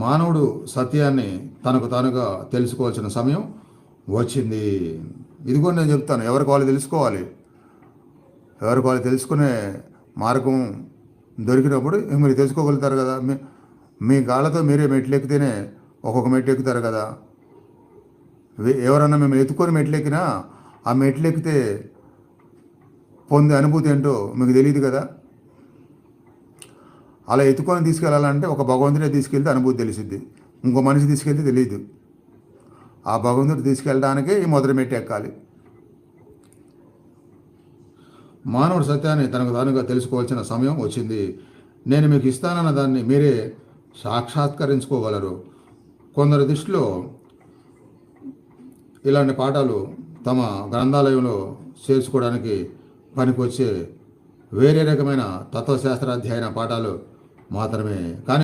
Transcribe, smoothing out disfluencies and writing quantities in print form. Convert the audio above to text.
మానవుడు సత్యాన్ని తనకు తానుగా తెలుసుకోవాల్సిన సమయం వచ్చింది. ఇదిగో నేను చెప్తాను, ఎవరికి వాళ్ళు తెలుసుకోవాలి. ఎవరికి వాళ్ళు తెలుసుకునే మార్గం దొరికినప్పుడు మీరు తెలుసుకోగలుగుతారు కదా. మీ గాళ్ళతో మీరే మెట్లు ఎక్కితేనే ఒక్కొక్క మెట్లు ఎక్కుతారు కదా. ఎవరన్నా మేము ఎత్తుకొని మెట్లు ఎక్కినా ఆ మెట్లు ఎక్కితే పొందే అనుభూతి ఏంటో మీకు తెలియదు కదా. అలా ఎత్తుకొని తీసుకెళ్ళాలంటే ఒక భగవంతుడే తీసుకెళ్తే అనుభూతి తెలిసిద్ది, ఇంకో మనిషి తీసుకెళ్తే తెలియదు. ఆ భగవంతుడు తీసుకెళ్ళడానికే ఈ మొదటి మెట్టు ఎక్కాలి. మానవుడు సత్యాన్ని తనకు తానుగా తెలుసుకోవాల్సిన సమయం వచ్చింది. నేను మీకు ఇస్తానన్న దాన్ని మీరే సాక్షాత్కరించుకోగలరు. కొందరు దృష్టిలో ఇలాంటి పాఠాలు తమ గ్రంథాలయంలో చేర్చుకోవడానికి పనికొచ్చే వేరే రకమైన తత్వశాస్త్ర అధ్యయన పాఠాలు మాత్రమే. కానీ